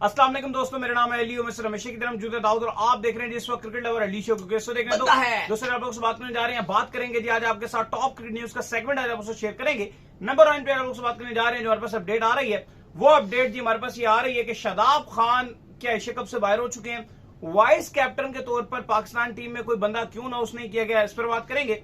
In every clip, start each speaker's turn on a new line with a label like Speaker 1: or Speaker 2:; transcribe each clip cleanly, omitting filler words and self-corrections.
Speaker 1: अस्सलाम वालेकुम दोस्तों, मेरा नाम है अली, मिस्टर हमेशा की तरह मौजूद है दाऊद और आप देख रहे हैं जिस वक्त क्रिकेट लवर अली शो को देख रहे हैं। तो दोस्तों आप लोग से बात करने जा रहे हैं, बात करेंगे जी आज आपके साथ टॉप क्रिकेट न्यूज का सेगमेंट आज आप उसको शेयर करेंगे। नंबर 1 पे आप लोग से बात करने जा रहे हैं, जो हमारे पास अपडेट आ रही है वो अपडेट जी हमारे पास ये आ रही है कि शादाब खान क्या एशिया कप से बाहर हो चुके हैं। वाइस कैप्टन के तौर पर पाकिस्तान टीम में कोई बंदा क्यों अनाउंस नहीं किया गया, इस पर बात करेंगे।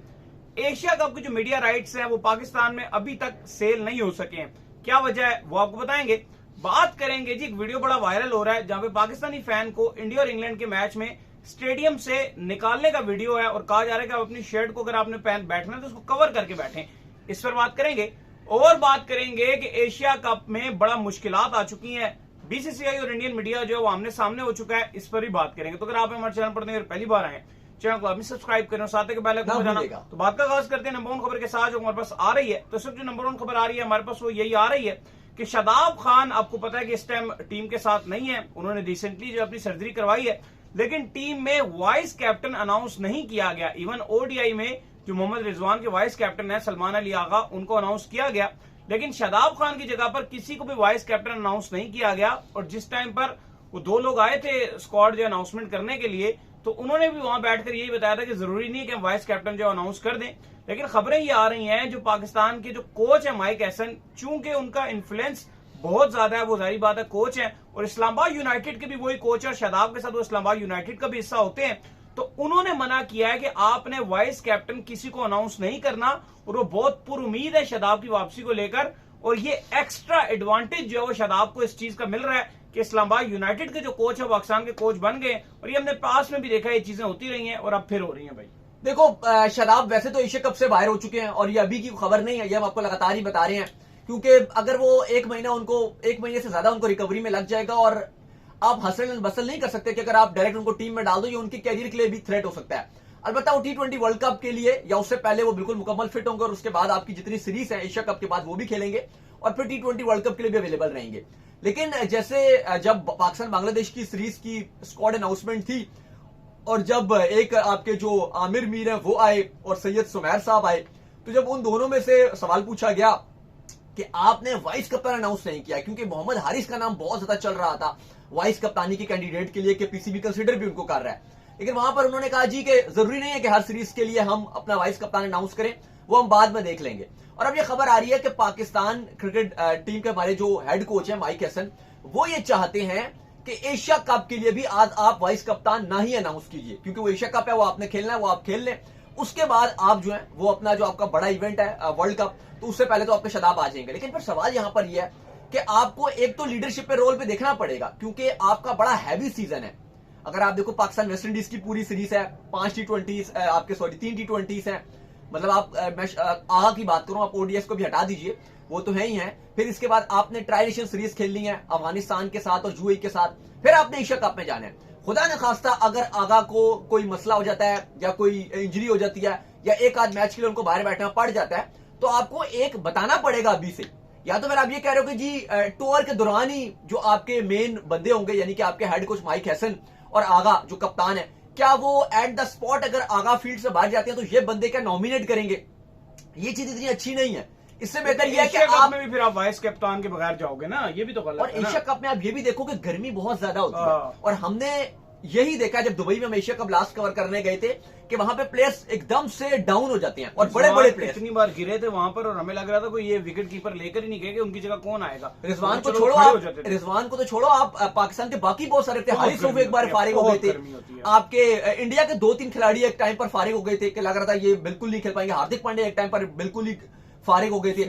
Speaker 1: एशिया कप के जो मीडिया राइट्स हैं वो पाकिस्तान में अभी तक सेल नहीं हो सके हैं, क्या वजह है वो आपको बताएंगे। बात करेंगे जी, एक वीडियो बड़ा वायरल हो रहा है जहां पे पाकिस्तानी फैन को इंडिया और इंग्लैंड के मैच में स्टेडियम से निकालने का वीडियो है और कहा जा रहा है कि आप अपनी शर्ट को अगर आपने पहन बैठना है तो उसको कवर करके बैठें। इस पर बात करेंगे और बात करेंगे कि एशिया कप में बड़ा मुश्किलात आ चुकी हैं, बीसीसीआई और इंडियन मीडिया जो है वो आमने सामने हो चुका है, इस पर भी बात करेंगे। तो अगर आप हमारे चैनल पर पहली बार आए चैनल को सब्सक्राइब करें, साथ ही बेल आइकन बजाना। तो बात का आगाज करते हैं नंबर 1 खबर के साथ जो हमारे पास आ रही है। तो सिर्फ जो नंबर 1 खबर आ रही है हमारे पास वो यही आ रही है कि शादाब खान आपको पता है कि इस टाइम टीम के साथ नहीं है, उन्होंने रिसेंटली जो अपनी सर्जरी करवाई है, लेकिन टीम में वाइस कैप्टन अनाउंस नहीं किया गया। इवन ओडीआई में जो मोहम्मद रिजवान के वाइस कैप्टन है सलमान अली आगा, उनको अनाउंस किया गया, लेकिन शादाब खान की जगह पर किसी को भी वाइस कैप्टन अनाउंस नहीं किया गया। और जिस टाइम पर वो 2 लोग आए थे स्क्वाड जो अनाउंसमेंट करने के लिए, तो उन्होंने भी वहां बैठकर यही बताया था कि जरूरी नहीं है कि हम वाइस कैप्टन जो अनाउंस कर दें। लेकिन खबरें ये आ रही हैं जो पाकिस्तान के जो कोच है माइक हैसन, चूंकि उनका इन्फ्लुएंस बहुत ज्यादा है, वो जाहिर बात है कोच है और इस्लामाबाद यूनाइटेड के भी वही कोच है और शादाब के साथ वो इस्लामाबाद यूनाइटेड का भी हिस्सा होते हैं, तो उन्होंने मना किया है कि आपने वाइस कैप्टन किसी को अनाउंस नहीं करना। और वो बहुत पुरुमीद है शादाब की वापसी को लेकर और ये एक्स्ट्रा एडवांटेज जो है वो शादाब को इस चीज का मिल रहा है कि इस्लामाबाद यूनाइटेड के जो कोच है वो पाकिस्तान के कोच बन गए। और ये हमने पास में भी देखा है, ये चीजें होती रही हैं और अब फिर हो रही हैं। भाई
Speaker 2: देखो, शादाब वैसे तो एशिया कप से बाहर हो चुके हैं और ये अभी की खबर नहीं है, ये हम आपको लगातार ही बता रहे हैं, क्योंकि अगर वो एक महीने से ज्यादा उनको रिकवरी में लग जाएगा और आप हसल बसल नहीं कर सकते कि अगर आप डायरेक्ट उनको टीम में डाल दो, ये उनके कैरियर के लिए भी थ्रेट हो सकता है। अलबत्ता वो T20 वर्ल्ड कप के लिए या उससे पहले वो बिल्कुल मुकम्मल फिट होंगे और उसके बाद आपकी जितनी सीरीज है एशिया कप के बाद वो भी खेलेंगे और फिर T20 वर्ल्ड कप के लिए भी अवेलेबल रहेंगे। लेकिन जैसे जब पाकिस्तान बांग्लादेश की सीरीज की स्क्वाड अनाउंसमेंट थी और जब एक आपके जो आमिर मीर है वो आए और सैयद सुमैर साहब आए, तो जब उन दोनों में से सवाल पूछा गया कि आपने वाइस कप्तान अनाउंस नहीं किया, क्योंकि मोहम्मद हारिस का नाम बहुत ज्यादा चल रहा था वाइस कप्तानी के कैंडिडेट के लिए कि पीसीबी कंसीडर भी उनको कर रहा है, लेकिन वहां पर उन्होंने कहा जी कि जरूरी नहीं है कि हर सीरीज के लिए हम अपना वाइस कप्तान अनाउंस करें, वो हम बाद में देख लेंगे। और अब ये खबर आ रही है कि पाकिस्तान क्रिकेट टीम के हमारे जो हेड कोच है माइक हैसन, वो ये चाहते हैं कि एशिया कप के लिए भी आज आप वाइस कप्तान ना ही अनाउंस कीजिए, क्योंकि वो एशिया कप है, वो आपने खेलना है, वो आप खेल लें, उसके बाद आप जो है वो अपना जो आपका बड़ा इवेंट है वर्ल्ड कप, तो उससे पहले तो आपके शादाब आ जाएंगे। लेकिन फिर सवाल यहां पर यह है कि आपको एक तो लीडरशिप पे रोल पे देखना पड़ेगा, क्योंकि आपका बड़ा हैवी सीजन है। अगर आप देखो पाकिस्तान वेस्ट इंडीज की पूरी सीरीज है, 5 T20 आपके 3 T20 है, मतलब आप आगा की बात करूं, आप ओडीएस को भी हटा दीजिए, वो तो है ही है। फिर इसके बाद आपने ट्राई नेशन सीरीज खेलनी है अफगानिस्तान के साथ और यूएई के साथ, फिर आपने एशिया कप में जाना है। खुदा ने खास्ता अगर आगा को कोई मसला हो जाता है या कोई इंजरी हो जाती है या एक आध मैच के लिए उनको बाहर बैठना पड़ जाता है, तो आपको एक बताना पड़ेगा अभी से, या तो फिर आप ये कह रहे हो कि जी टूर के दौरान ही जो आपके मेन बंदे होंगे यानी कि आपके हेड कोच माइक हैसन और आगा जो कप्तान है, क्या वो एट द स्पॉट अगर आगा फील्ड से बाहर जाते हैं तो ये बंदे क्या नॉमिनेट करेंगे? ये चीज इतनी अच्छी नहीं है। इससे बेहतर यह है कि आप
Speaker 1: में भी फिर आप वाइस कप्तान के बगैर जाओगे ना, ये भी तो गलत है।
Speaker 2: और एशिया कप में आप ये भी देखो कि गर्मी बहुत ज्यादा होती है और हमने यही देखा जब दुबई में हम एशिया कप लास्ट कवर करने गए थे कि वहां पे प्लेयर्स एकदम से डाउन हो जाते हैं और बड़े बड़े प्लेयर्स
Speaker 1: इतनी बार गिरे थे वहां पर और हमें लग रहा था कोई ये विकेट कीपर लेकर ही नहीं गए कि उनकी जगह कौन आएगा।
Speaker 2: रिजवान को छोड़ो आप, रिजवान को तो छोड़ो आप, पाकिस्तान के बाकी बहुत सारे थे, हारिस रऊफ एक बार फारिग हो गए थे, आपके इंडिया के 2-3 खिलाड़ी एक टाइम पर फारिग हो गए थे कि लग रहा था ये बिल्कुल नहीं खेल पाएंगे, हार्दिक पांड्या एक टाइम पर बिल्कुल ही फारिग हो गए थे,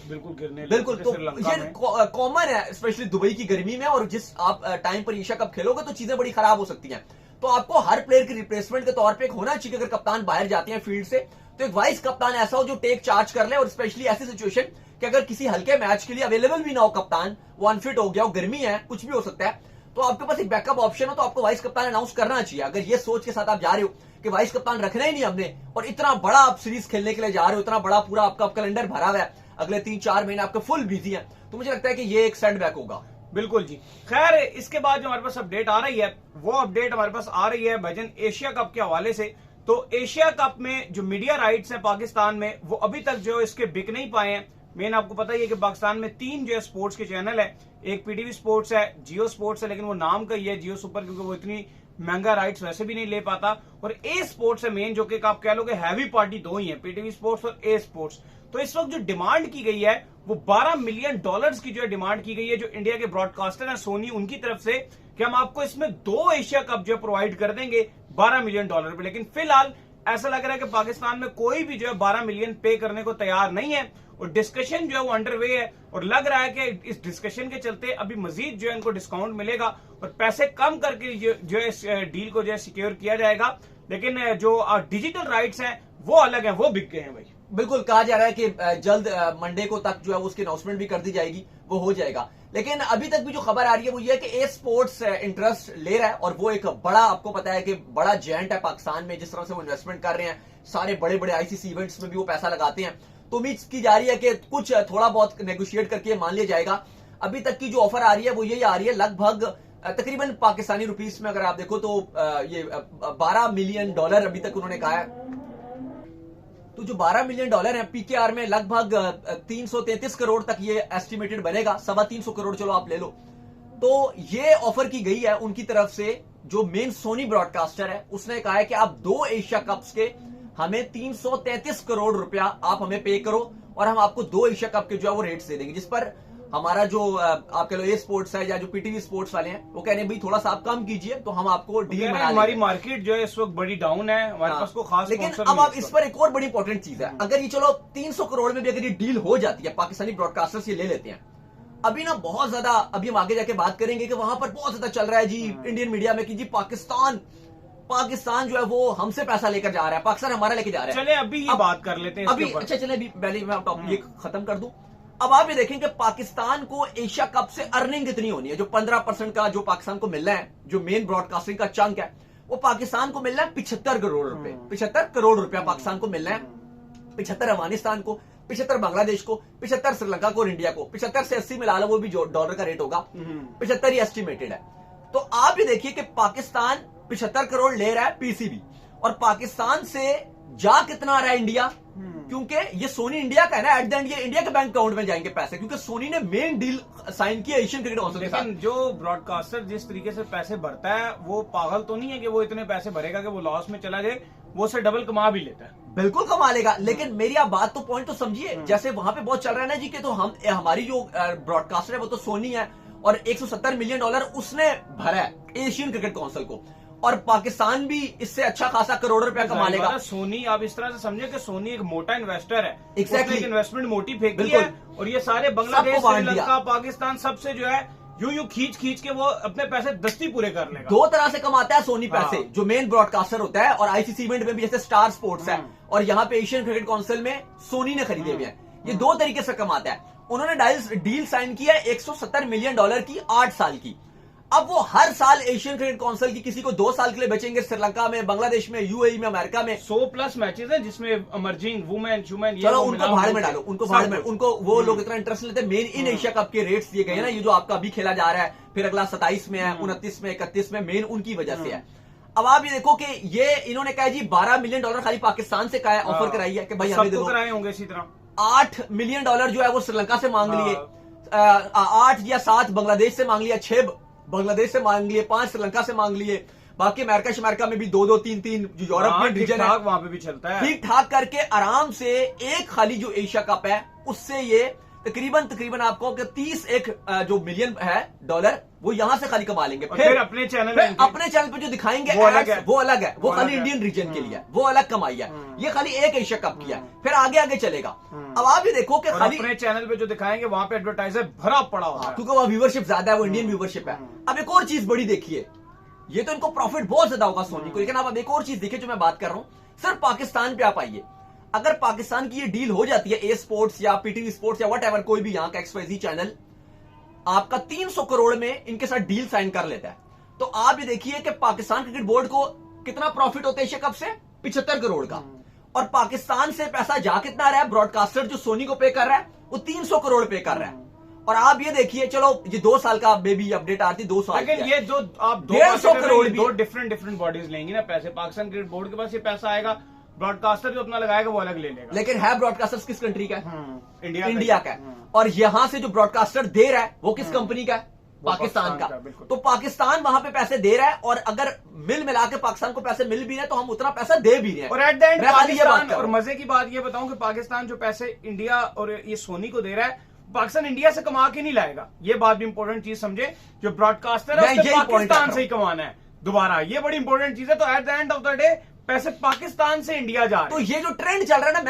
Speaker 1: बिल्कुल गिरने
Speaker 2: बिल्कुल। तो ये कॉमन है स्पेशली दुबई की गर्मी में, और जिस आप टाइम पर एशिया कप खेलोगे तो चीजें बड़ी खराब हो सकती हैं। तो आपको हर प्लेयर की रिप्लेसमेंट के तौर पे एक होना चाहिए, अगर कप्तान बाहर जाते हैं फील्ड से तो एक वाइस कप्तान ऐसा हो जो टेक चार्ज कर ले, और स्पेशली ऐसी सिचुएशन कि अगर किसी हल्के मैच के लिए अवेलेबल भी ना हो कप्तान, वो अनफिट हो गया हो, गर्मी है, कुछ भी हो सकता है, तो आपके पास एक बैकअप ऑप्शन हो, तो आपको वाइस कप्तान अनाउंस करना चाहिए। अगर ये सोच के साथ आप जा रहे हो कि वाइस कप्तान रखना ही नहीं हमने और इतना बड़ा आप सीरीज खेलने के लिए जा रहे हो, इतना बड़ा पूरा आपका कैलेंडर भरा हुआ है, अगले 3-4 महीने आपके फुल बिजी है, तो मुझे लगता है कि ये एक सेटबैक होगा।
Speaker 1: बिल्कुल जी। खैर इसके बाद जो हमारे पास अपडेट आ रही है वो अपडेट हमारे पास आ रही है भाईजान एशिया कप के हवाले से। तो एशिया कप में जो मीडिया राइट्स हैं पाकिस्तान में वो अभी तक जो इसके बिक नहीं पाए हैं। मेन आपको पता ही है कि पाकिस्तान में 3 जो है स्पोर्ट्स के चैनल है, एक पीटीवी स्पोर्ट्स है, जियो स्पोर्ट्स है, लेकिन वो नाम का ही है जियो सुपर, क्योंकि वो इतनी महंगा राइट्स वैसे भी नहीं ले पाता, और ए स्पोर्ट्स है मेन, जो कि आप कह लो कि हैवी पार्टी 2 ही है, पीटीवी स्पोर्ट्स और ए स्पोर्ट्स। तो इस वक्त जो डिमांड की गई है वो $12 मिलियन की जो है डिमांड की गई है, जो इंडिया के ब्रॉडकास्टर है सोनी, उनकी तरफ से, कि हम आपको इसमें 2 एशिया कप जो है प्रोवाइड कर देंगे $12 मिलियन पे। लेकिन फिलहाल ऐसा लग रहा है कि पाकिस्तान में कोई भी जो है 12 मिलियन पे करने को तैयार नहीं है, और डिस्कशन जो है वो अंडरवे है, और लग रहा है कि इस डिस्कशन के चलते अभी मजीद जो है इनको डिस्काउंट मिलेगा और पैसे कम करके जो है इस डील को जो है सिक्योर किया जाएगा। लेकिन जो डिजिटल राइट्स हैं वो अलग हैं, वो बिक गए हैं भाई।
Speaker 2: बिल्कुल, कहा जा रहा है कि जल्द मंडे को तक जो है उसकी अनाउंसमेंट भी कर दी जाएगी, वो हो जाएगा। लेकिन अभी तक भी जो खबर आ रही है वो ये है कि ए स्पोर्ट्स इंटरेस्ट ले रहा है, और वो एक बड़ा, आपको पता है कि बड़ा जेंट है पाकिस्तान में, जिस तरह से वो इन्वेस्टमेंट कर रहे हैं, सारे बड़े बड़े आईसीसी इवेंट्स में भी वो पैसा लगाते हैं। तो उम्मीद की जा रही है कि कुछ थोड़ा बहुत नेगोशिएट करके मान लिया जाएगा। अभी तक की जो ऑफर आ रही है वो यही आ रही है, लगभग तकरीबन पाकिस्तानी रुपीस में अगर आप देखो तो ये $12 मिलियन अभी तक उन्होंने कहा है। तो जो $12 मिलियन है पीकेआर में लगभग 333 करोड़ तक ये एस्टिमेटेड बनेगा, 325 करोड़ चलो आप ले लो। तो ये ऑफर की गई है उनकी तरफ से, जो मेन सोनी ब्रॉडकास्टर है उसने कहा है कि आप 2 एशिया कप्स के हमें 333 करोड़ रुपया आप हमें पे करो, और हम आपको 2 एशिया कप के जो है वो रेट्स दे देंगे। जिस पर हमारा जो आप कह लो ए स्पोर्ट्स है या जो पीटीवी स्पोर्ट्स वाले हैं वो कह रहे हैं भाई थोड़ा सा आप कम कीजिए तो हम आपको डील बना देंगे।
Speaker 1: हमारी मार्केट जो है इस वक्त बड़ी डाउन है, हमारे पास को खास।
Speaker 2: लेकिन अब आप इस पर एक और बड़ी इंपॉर्टेंट चीज है, अगर ये चलो 300 करोड़ में भी अगर ये डील हो जाती है, पाकिस्तानी ब्रॉडकास्टर्स ये ले लेते हैं, अभी ना बहुत ज्यादा, अभी हम आगे जाके बात करेंगे कि वहां पर बहुत ज्यादा चल रहा है जी इंडियन मीडिया में कि जी पाकिस्तान जो है वो हमसे पैसा लेकर जा रहा है, पाकिस्तान हमारा लेके जा रहा है।
Speaker 1: चले अभी ये बात कर लेते हैं
Speaker 2: अभी, अच्छा चले अभी पहले मैं टॉपिक ये खत्म कर दूं। अब आप ये देखें कि पाकिस्तान को एशिया कप से अर्निंग कितनी होनी है। जो 15% का जो पाकिस्तान को मिल रहा है, जो मेन ब्रॉडकास्टिंग का चंक है, वो पाकिस्तान को मिल रहा है 75 करोड़ रुपए। 75 करोड़ रुपया पाकिस्तान को मिल रहा है, 75 अफगानिस्तान को, 75 बांग्लादेश को, 75 श्रीलंका को और इंडिया को। 75 से 80 मिला लो, वो भी जो डॉलर का रेट होगा, 75 ही एस्टिमेटेड है। तो आप ये देखिए कि पाकिस्तान 75 करोड़ ले रहा है पीसीबी, और पाकिस्तान से जा कितना आ रहा है इंडिया, क्योंकि ये सोनी इंडिया का है ना, एट द एंड ये इंडिया के बैंक अकाउंट में जाएंगे पैसे, क्योंकि सोनी ने मेन डील साइन किया एशियन क्रिकेट काउंसिल के साथ।
Speaker 1: लेकिन जो ब्रॉडकास्टर जिस तरीके से पैसे भरता है वो पागल तो नहीं है कि वो इतने पैसे भरेगा कि वो लॉस में चला जाए, वो से डबल कमा भी लेता है।
Speaker 2: बिल्कुल कमा लेगा, लेकिन मेरी आप बात तो पॉइंट तो समझिए, जैसे वहां पे बहुत चल रहा है ना जी कि तो हमारी जो ब्रॉडकास्टर है वो तो सोनी है, और $170 मिलियन उसने भरा है एशियन क्रिकेट काउंसिल को, और पाकिस्तान भी इससे अच्छा खासा करोड़ रुपया कमा लेगा।
Speaker 1: सोनी, आप इस तरह से समझे कि सोनी एक मोटा इन्वेस्टर है,
Speaker 2: एग्जैक्टली
Speaker 1: इन्वेस्टमेंट मोटी फेंकी है, और ये सारे बांग्लादेश, श्रीलंका, पाकिस्तान सबसे जो है यूं खींच के वो अपने पैसे दस्ती पूरे कर लेगा।
Speaker 2: 2 तरह से कमाता है सोनी पैसे, जो मेन ब्रॉडकास्टर होता है, और आईसीसी इवेंट में भी जैसे स्टार स्पोर्ट्स है, और यहाँ पे एशियन क्रिकेट काउंसिल में सोनी ने खरीदे हुए हैं। ये 2 तरीके से कमाता है। उन्होंने डील साइन किया है $170 मिलियन की 8 साल की। अब वो हर साल एशियन क्रिकेट काउंसिल की किसी को 2 साल के लिए बेचेंगे, श्रीलंका में, बांग्लादेश में, यूएई में, अमेरिका में।
Speaker 1: 100+ मैचेस हैं जिसमें इमर्जिंग वुमेन,
Speaker 2: चलो उनको भाड़ में डालो, उनको भाड़ में, उनको वो लोग इतना इंटरेस्ट लेते हैं। मेन इन एशिया कप के रेट्स दिए गए हैं ना, ये जो आपका अभी खेला जा रहा है, फिर अगला 27 में है, 29 में, 31 में, मेन उनकी वजह से है। अब आप ये देखो कि ये इन्होंने कहा जी $12 मिलियन खाली पाकिस्तान से कहा है, ऑफर कराई है कि भाई हमें दे दो।
Speaker 1: कराए होंगे इसी तरह।
Speaker 2: $8 मिलियन जो है वो श्रीलंका से मांग लिए, 8 या 7 बांग्लादेश से मांग लिया, 6 बांग्लादेश से मांग लिए, 5 श्रीलंका से मांग लिए, बाकी अमेरिका में भी 2-2, 3-3 जो यूरोपियन रीजन है
Speaker 1: वहां पे भी चलता है।
Speaker 2: ठीक ठाक करके आराम से एक खाली जो एशिया कप है उससे ये तकरीबन आपको 31 जो मिलियन है डॉलर वो यहां से खाली कमा लेंगे।
Speaker 1: फिर अपने चैनल
Speaker 2: पे जो दिखाएंगे वो अलग है, वो खाली इंडियन रीजन के लिए है, वो अलग कमाई है। ये खाली एक एशिया कप किया है, फिर आगे चलेगा। अब आप ये देखो कि खाली
Speaker 1: अपने चैनल पे जो दिखाएंगे वहां पे एडवर्टाइजर भरा पड़ा होगा,
Speaker 2: क्योंकि वह व्यूवरशिप ज्यादा है, वो इंडियन व्यूवरशिप है। अब एक और चीज बड़ी देखिए, ये तो इनको प्रॉफिट बहुत ज्यादा होगा सोनी को, लेकिन अब एक और चीज देखिए जो मैं बात कर रहा हूं, सिर्फ पाकिस्तान पे आप आइए, अगर पाकिस्तान की ये डील हो जाती है, ए स्पोर्ट्स या पीटीवी स्पोर्ट्स या व्हाटएवर, कोई भी यहाँ का XYZ चैनल आपका 300 करोड़ में इनके साथ डील साइन कर लेता है, तो आप ये देखिए कि पाकिस्तान क्रिकेट बोर्ड को कितना प्रॉफिट होता है एशिया कप से, 75 करोड़ का। और पाकिस्तान से पैसा जा कितना रहा है, ब्रॉडकास्टर जो सोनी को पे कर रहा है वो 300 करोड़ पे कर रहा है। और आप ये देखिए, चलो ये 2 साल का बेबी अपडेट आती, 2 साल,
Speaker 1: लेकिन ये जो आप
Speaker 2: 150 करोड़,
Speaker 1: 2 डिफरेंट बॉडीज लेंगी ना पैसे, पाकिस्तान क्रिकेट बोर्ड के पास ये पैसा आएगा, ब्रॉडकास्टर जो अपना लगाएगा वो अलग ले लेगा।
Speaker 2: लेकिन है ब्रॉडकास्टर किस कंट्री का है?
Speaker 1: इंडिया
Speaker 2: का है। और यहां से जो ब्रॉडकास्टर दे रहा है वो किस कंपनी का है? पाकिस्तान का। तो पाकिस्तान वहां पे पैसे दे रहा है, और अगर मिला के पाकिस्तान को पैसे मिल भी रहे हैं तो हम उतना पैसा दे भी रहे हैं।
Speaker 1: और एट द एंड पाकिस्तान, और मजे की बात ये बताऊं कि पाकिस्तान जो पैसे इंडिया और ये सोनी को दे रहा है, पाकिस्तान इंडिया से कमा के नहीं लाएगा। ये बात भी इंपॉर्टेंट चीज समझे, जो ब्रॉडकास्टर है उससे पाकिस्तान से ही कमाना है दोबारा, ये बड़ी इंपॉर्टेंट चीज है। तो at the end of the day पैसे पाकिस्तान से इंडिया जा रहे हैं।
Speaker 2: तो ये जो ट्रेंड चल रहा है ना,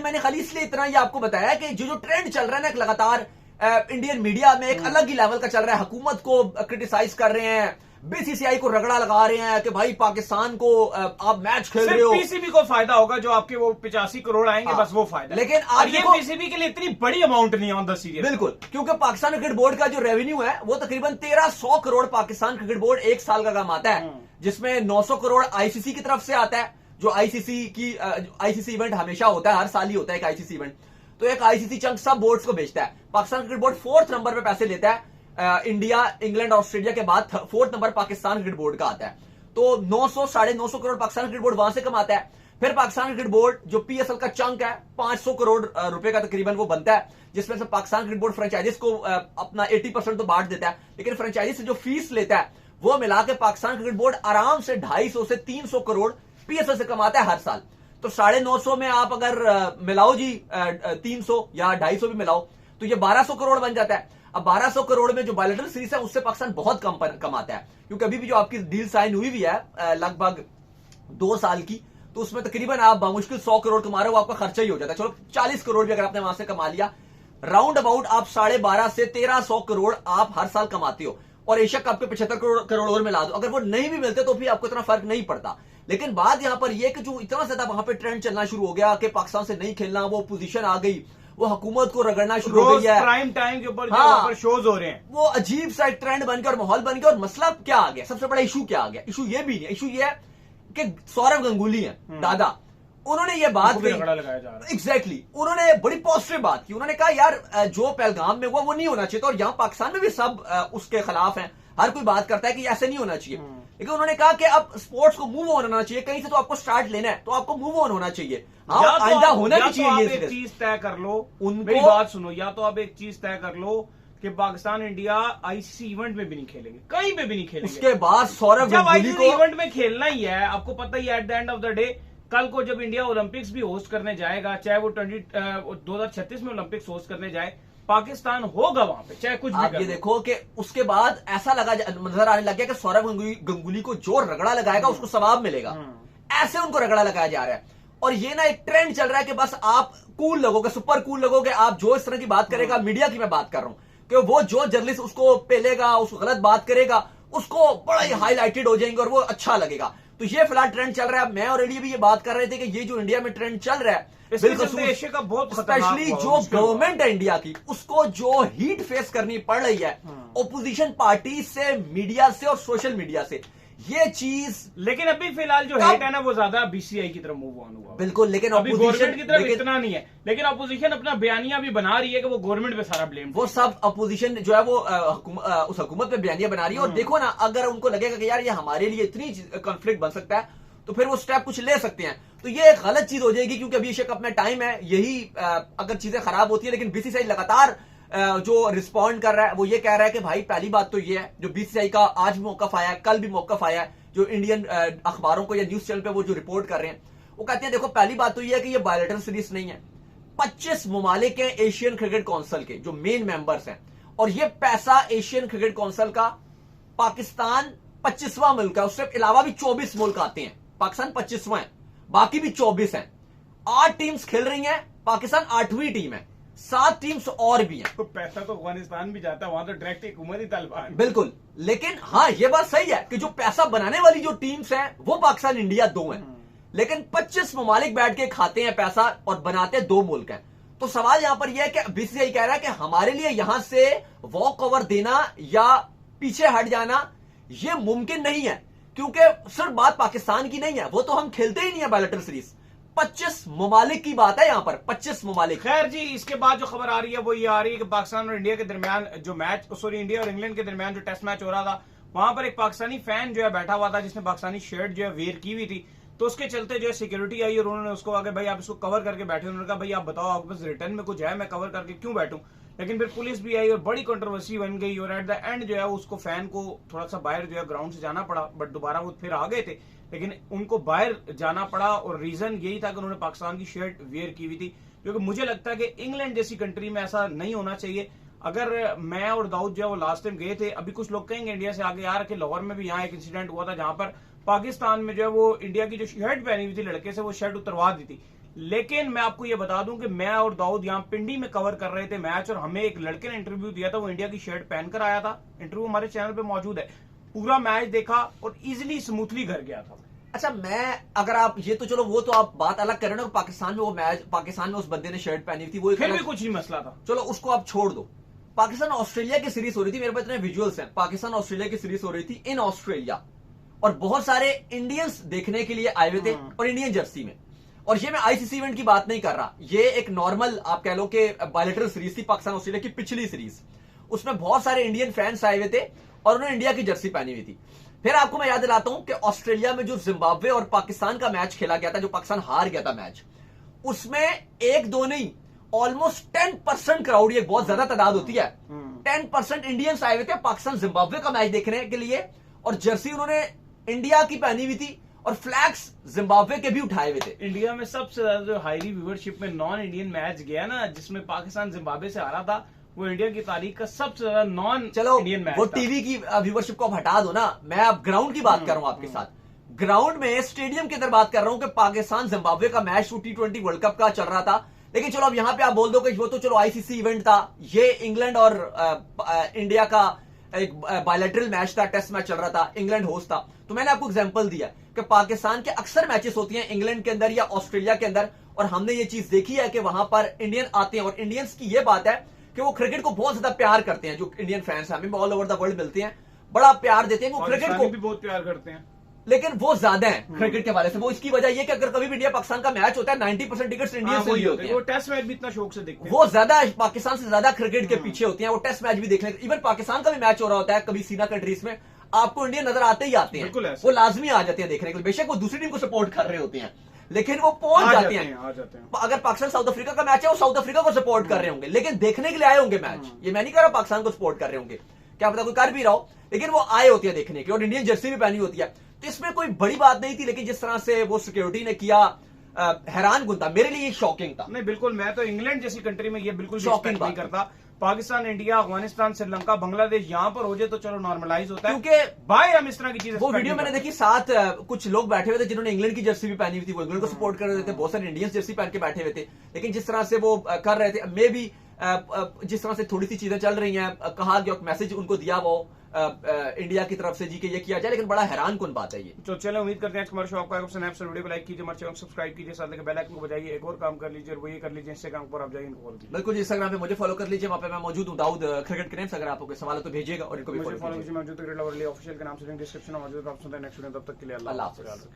Speaker 2: मैंने खाली इसलिए इतना ये आपको बताया कि जो ट्रेंड चल रहा है ना, एक लगातार इंडियन मीडिया में एक अलग ही लेवल का चल रहा है। हुकूमत को क्रिटिसाइज कर रहे हैं, बीसीसीआई को रगड़ा लगा रहे हैं कि भाई पाकिस्तान को आप मैच खेल रहे हो।
Speaker 1: पीसीबी को फायदा होगा, जो आपके वो 85 करोड़ आएंगे, बस वो फायदा।
Speaker 2: लेकिन आप
Speaker 1: ये पीसीबी के लिए इतनी बड़ी अमाउंट नहीं है ऑन द सीरियस।
Speaker 2: बिल्कुल, क्योंकि पाकिस्तान क्रिकेट बोर्ड का जो रेवेन्यू है वो तकरीबन 1300 करोड़ पाकिस्तान क्रिकेट बोर्ड एक साल का कमाता है, जिसमें 900 करोड़ आईसीसी की तरफ से आता है। जो आईसीसी इवेंट हमेशा होता है, हर साल ही होता है एक आईसीसी इवेंट। तो एक आईसीसी चंक सब बोर्ड्स को बेचता है। Pakistan cricket board 4th number पे पैसे लेता है। इंडिया, इंग्लैंड, ऑस्ट्रेलिया के बाद 4th number Pakistan cricket board का आता है। तो 900-950 करोड़ पाकिस्तान क्रिकेट बोर्ड वहां से कमाता है। फिर पाकिस्तान क्रिकेट बोर्ड जो पीएसएल का चंक है 500 करोड़ रुपए का तकरीबन वो बनता है, जिसमें से पाकिस्तान क्रिकेट बोर्ड फ्रेंचाइजीज को अपना 80% तो बांट देता है। लेकिन फ्रेंचाइजी से जो फीस लेता है वो मिला के पाकिस्तान क्रिकेट बोर्ड आराम से 250 से 300 करोड़ पीएसएल से कमाता है हर साल। तो 950 में आप अगर मिलाओ जी 300 या 250 भी मिलाओ तो ये 1200 करोड़ बन जाता है। अब 1200 करोड़ में जो बायलैटरल सीरीज है उससे पाकिस्तान बहुत कम कमाता है, क्योंकि अभी भी जो आपकी डील साइन हुई भी है लगभग 2 साल की, तो उसमें तकरीबन आप मुश्किल 100 करोड़ कमा रहे हो, आपका खर्चा ही हो जाता है। चलो 40 करोड़ भी अगर आपने वहां से कमा लिया, राउंड अबाउट आप 12.5 से 1300 करोड़ आप हर साल कमाते हो। और एशिया कप पे 75 करोड़ और मिला दो, अगर वो नहीं भी मिलते तो भी आपको इतना फर्क नहीं पड़ता। लेकिन बात यहां पर यह कि जो इतना ज्यादा वहां पे ट्रेंड चलना शुरू हो गया कि पाकिस्तान से नहीं खेलना, वो पोजीशन आ गई, वो हुकूमत को रगड़ना शुरू हो गई है,
Speaker 1: प्राइम टाइम के ऊपर शोज हो रहे हैं,
Speaker 2: वो अजीब सा एक ट्रेंड बन गया और माहौल बन गया। और मसला क्या आ गया, सबसे बड़ा इशू क्या आ गया? इशू ये भी नहीं है, इशू ये है कि सौरव गंगुली है दादा, उन्होंने ये बात कही एग्जैक्टली, उन्होंने बड़ी पॉजिटिव बात की। उन्होंने कहा यार जो पहलगाम में हुआ वो नहीं होना चाहिए था, और यहां पाकिस्तान में भी सब उसके खिलाफ हैं, हर कोई बात करता है कि ऐसे नहीं होना चाहिए। लेकिन उन्होंने कहा कि अब स्पोर्ट्स को मूव ऑन होना चाहिए, कहीं से तो आपको स्टार्ट लेना है तो आपको मूव ऑन होना चाहिए। आइंदा होना भी चाहिए।
Speaker 1: एक चीज तय कर लो, मेरी बात सुनो, या तो आप एक चीज तय कर लो कि पाकिस्तान इंडिया आईसीसी इवेंट में भी नहीं खेलेंगे, कहीं पे भी नहीं खेलेंगे।
Speaker 2: उसके बाद सौरव गंगुली को
Speaker 1: इवेंट में खेलना ही है, आपको पता ही है at the end of the day कल को जब इंडिया ओलंपिक्स भी होस्ट करने जाएगा, चाहे वो 2036 में ओलंपिक्स होस्ट करने जाए, पाकिस्तान होगा वहां पे, चाहे कुछ भी।
Speaker 2: आप ये देखो कि उसके बाद ऐसा नजर आने लग गया कि सौरव गंगुली को जो रगड़ा लगाएगा उसको सवाब मिलेगा, ऐसे उनको रगड़ा लगाया जा रहा है। और ये ना एक ट्रेंड चल रहा है कि बस आप कूल लगोगे, सुपर कूल लगोगे, आप जो इस तरह की बात करेगा, मीडिया की मैं बात कर रहा हूं, कि वो जो जर्नलिस्ट उसको पेलेगा, उसको गलत बात करेगा, उसको बड़ा ही हाईलाइटेड हो जाएंगे और वो अच्छा लगेगा। तो ये फिलहाल ट्रेंड चल रहा है। मैं और एलिया भी ये बात कर रहे थे कि ये जो इंडिया में ट्रेंड चल रहा है,
Speaker 1: एशिया का बहुत
Speaker 2: स्पेशली जो गवर्नमेंट है इंडिया की, उसको जो हीट फेस करनी पड़ रही है ओपोजिशन पार्टी से, मीडिया से और सोशल मीडिया से, ये चीज।
Speaker 1: लेकिन अभी फिलहाल जो हेट है ना वो ज्यादा बीसीआई की तरफ मूव ऑन हुआ।
Speaker 2: बिल्कुल, लेकिन
Speaker 1: अभी गवर्नमेंट की तरफ इतना नहीं है, लेकिन अपोजिशन अपना बयानिया भी बना रही है कि वो गवर्नमेंट पे सारा ब्लेम,
Speaker 2: वो सब अपोजिशन जो है वो उस हुकूमत पे बयानिया बना रही है। और देखो ना, अगर उनको लगेगा कि यार ये हमारे लिए इतनी कॉन्फ्लिक्ट बन सकता है तो फिर वो स्टेप कुछ ले सकते हैं। तो ये एक गलत चीज हो जाएगी, क्योंकि अभी एशिया कप में टाइम है, यही अगर चीजें खराब होती है। लेकिन बीसीसीआई लगातार जो रिस्पॉन्ड कर रहा है वो ये कह रहा है कि भाई पहली बात तो ये है, जो बीसीसीआई का आज भी मौकफ आया है, कल भी मौकफ आया है, जो इंडियन अखबारों को या न्यूज चैनल पे वो जो रिपोर्ट कर रहे हैं, वो कहते हैं देखो पहली बात तो ये है कि ये बायलैटरल सीरीज नहीं है, 25 ममालिक हैं एशियन क्रिकेट काउंसिल के जो मेन मेंबर्स हैं, और ये पैसा एशियन क्रिकेट काउंसिल का पाकिस्तान 25वां मुल्क है, उससे अलावा भी 24 मुल्क आते हैं, पाकिस्तान 25वां है, बाकी भी 24 हैं। 8 टीम्स खेल रही हैं, पाकिस्तान 8वीं टीम है, 7 टीम्स और भी हैं।
Speaker 1: तो पैसा तो अफगानिस्तान भी जाता है, वहां तो डायरेक्ट हुकूमत ही तालिबान।
Speaker 2: बिल्कुल, लेकिन हाँ ये बात सही है कि जो पैसा बनाने वाली जो टीम्स हैं वो पाकिस्तान इंडिया 2 हैं, लेकिन 25 ममालिक बैठ के खाते हैं पैसा और बनाते 2 मुल्क हैं। तो सवाल यहां पर यह है कि बीसीसीआई कह रहा है कि हमारे लिए यहां से वॉक ओवर देना या पीछे हट जाना यह मुमकिन नहीं है, क्योंकि सिर्फ बात पाकिस्तान की नहीं है, वो तो हम खेलते ही नहीं है बायलैटरल सीरीज। 25 ममालिक की बात है यहां पर, 25 ममालिक।
Speaker 1: खैर जी, इसके बाद जो खबर आ रही है वो ये आ रही है कि पाकिस्तान और इंडिया के दरमियान जो मैच, सॉरी इंडिया और इंग्लैंड के दरमियान जो टेस्ट मैच हो रहा था, वहां पर एक पाकिस्तानी फैन जो है बैठा हुआ था जिसने पाकिस्तानी शर्ट जो है वेयर की हुई थी। तो उसके चलते जो है सिक्योरिटी आई और उन्होंने उसको आगे भाई आप इसको कवर करके बैठे, उन्होंने कहा भाई आप बताओ आपके पास रिटर्न में कुछ है, मैं कवर करके क्यों बैठूं। लेकिन फिर पुलिस भी आई और बड़ी कंट्रोवर्सी बन गई और एट द एंड जो है उसको फैन को थोड़ा सा बाहर जो है ग्राउंड से जाना पड़ा, बट दोबारा वो फिर आ गए थे, लेकिन उनको बाहर जाना पड़ा और रीजन यही था कि उन्होंने पाकिस्तान की शर्ट वेयर की हुई थी। क्योंकि मुझे लगता है कि इंग्लैंड जैसी कंट्री में ऐसा नहीं होना चाहिए। अगर मैं और दाऊद जो है वो लास्ट टाइम गए थे, अभी कुछ लोग कहेंगे इंडिया से आगे यार कि लाहौर में भी यहाँ एक इंसिडेंट हुआ था जहां पर पाकिस्तान में जो है वो इंडिया की जो शर्ट पहनी हुई थी लड़के से वो शर्ट उतरवा दी थी। लेकिन मैं आपको ये बता दूं कि मैं और दाऊद यहाँ पिंडी में कवर कर रहे थे मैच और हमें एक लड़के ने इंटरव्यू दिया था, वो इंडिया की शर्ट पहनकर आया था। इंटरव्यू हमारे चैनल पे मौजूद है। पूरा मैच देखा और इजिली स्मूथली घर गया था।
Speaker 2: अच्छा, मैं अगर आप ये तो चलो वो तो आप बात अलग कर रहे हो ना, पाकिस्तान में वो मैच, पाकिस्तान में उस बंदे ने शर्ट पहनी थी, वो
Speaker 1: फिर भी कुछ नहीं मसला था,
Speaker 2: चलो उसको आप छोड़ दो। पाकिस्तान ऑस्ट्रेलिया की सीरीज हो रही थी, मेरे पास इतने विजुअल्स हैं, पाकिस्तान ऑस्ट्रेलिया की सीरीज हो रही थी इन ऑस्ट्रेलिया और बहुत सारे इंडियंस देखने के लिए आए हुए थे और इंडियन जर्सी में। और ये मैं आईसीसी इवेंट की बात नहीं कर रहा, ये एक नॉर्मल आप कह लो कि बायलैटरल सीरीज थी पाकिस्तान ऑस्ट्रेलिया की पिछली सीरीज। उसमें बहुत सारे इंडियन फैंस आए हुए थे और उन्होंने इंडिया की जर्सी पहनी हुई थी। फिर आपको मैं याद दिलाता हूं कि ऑस्ट्रेलिया में जो जिम्बाब्वे और पाकिस्तान का मैच खेला गया था, जो पाकिस्तान हार गया था मैच, उसमें एक दो नहीं ऑलमोस्ट 10% क्राउड, ये बहुत ज्यादा तादाद होती है, 10% इंडियंस आए हुए थे पाकिस्तान जिम्बाब्वे का मैच देखने के लिए और जर्सी उन्होंने इंडिया की पहनी हुई थी और फ्लैग्स जिम्बाब्वे के भी उठाए हुए थे।
Speaker 1: इंडिया में सबसे ज्यादा जो हाईली व्यूअरशिप में नॉन इंडियन मैच गया ना, जिसमें पाकिस्तान जिम्बाब्वे से हारा था, वो इंडिया की तारीख का सबसे ज्यादा नॉन इंडियन मैच
Speaker 2: वो टीवी की व्यूअरशिप को आप हटा दो ना, मैं अब ग्राउंड की बात कर रहा हूं आपके साथ। ग्राउंड में स्टेडियम की अंदर बात कर रहा हूं कि पाकिस्तान जिम्बाब्वे का मैच T20 वर्ल्ड कप का चल रहा था। लेकिन चलो अब यहां पे आप बोल दो कि वो तो चलो आईसीसी इवेंट था, ये इंग्लैंड और इंडिया का एक बायलैटरल मैच था, टेस्ट मैच चल रहा था, इंग्लैंड होस्ट था। तो मैंने आपको एग्जांपल दिया कि पाकिस्तान के अक्सर मैचेस होती हैं इंग्लैंड के अंदर या ऑस्ट्रेलिया के अंदर, और हमने ये चीज देखी है कि वहां पर इंडियन आते हैं और इंडियंस की ये बात है कि वो क्रिकेट को बहुत ज्यादा प्यार करते हैं। जो इंडियन फैंस हैं हमें ऑल ओवर द वर्ल्ड मिलते हैं, बड़ा प्यार देते हैं, वो क्रिकेट को
Speaker 1: भी बहुत प्यार करते हैं,
Speaker 2: लेकिन वो ज्यादा है क्रिकेट के हवाले से। वो इसकी वजह ये कि अगर कभी भी इंडिया पाकिस्तान का मैच होता है 90% टिकट्स इंडिया से ही होते हैं।
Speaker 1: वो टेस्ट मैच भी इतना शौक से देखते हैं,
Speaker 2: वो ज्यादा पाकिस्तान से ज्यादा क्रिकेट के पीछे होती हैं, वो टेस्ट मैच भी देख लेते हैं। इवन पाकिस्तान का भी मैच हो रहा होता है कभी सीना कंट्रीज में, आपको इंडिया नजर आते ही आते हैं, वो लाजमी आ जाते हैं देखने के लिए। बेशक वो दूसरी टीम को सपोर्ट कर रहे होते हैं लेकिन वो पहुंच जाते हैं। अगर पाकिस्तान साउथ अफ्रीका का मैच है, वो साउथ अफ्रीका को सपोर्ट कर रहे होंगे लेकिन देखने के लिए आए होंगे मैच। ये मैं नहीं कह रहा पाकिस्तान को सपोर्ट कर रहे होंगे, क्या पता कोई कर भी रहा हो, लेकिन वो आए होते हैं देखने के, और इंडियन जर्सी भी पहनी होती है। तो इसमें कोई बड़ी बात नहीं थी, लेकिन जिस तरह से वो सिक्योरिटी ने किया, हैरान कुन था, मेरे लिए शॉकिंग था।
Speaker 1: नहीं बिल्कुल, मैं तो इंग्लैंड जैसी कंट्री में ये बिल्कुल शॉकिंग नहीं करता। पाकिस्तान, इंडिया, अफगानिस्तान, श्रीलंका, बांग्लादेश यहाँ पर हो जाए तो चलो नॉर्मलाइज होता है,
Speaker 2: क्योंकि
Speaker 1: बाहर हम इस तरह की चीजें।
Speaker 2: वो वीडियो मैंने देखी, साथ कुछ लोग बैठे हुए थे जिन्होंने इंग्लैंड की जर्सी भी पहनी हुई थी, वो इंग्लैंड को सपोर्ट कर रहे थे, बहुत सारे इंडियंस जर्सी पहन के बैठे हुए थे। लेकिन जिस तरह से वो कर रहे थे, मे भी जिस तरह से थोड़ी सी चीजें चल रही हैं, कहा गया मैसेज उनको दिया वो इंडिया की तरफ से जी के ये किया जाए, लेकिन बड़ा हैरान कुन बात है ये।
Speaker 1: तो चलो उम्मीद करते हैं हमारे शो आपको वीडियो को लाइक कीजिए, हमारे चैनल को सब्सक्राइब कीजिए, साथ में बेल आइकन को बजाइए, एक और काम कर लीजिए और वो ये कर लीजिए इंस्टाग्राम पर आप जाइए इनको फॉलो कीजिए।
Speaker 2: बिल्कुल, इंस्टाग्राम पे मुझे फॉलो कर लीजिए, वहां पे मैं मौजूद हूँ, दाऊद क्रिकेट क्रेम्स। अगर आपको कोई सवाल है तो भेजिएगा और इनको भी
Speaker 1: फॉलो कीजिए। मौजूद क्रिकेट लवर ऑफिशियल के नाम से डिस्क्रिप्शन में मौजूद। आप सुनते हैं नेक्स्ट वीडियो, तब तक के लिए अल्लाह हाफ़िज़।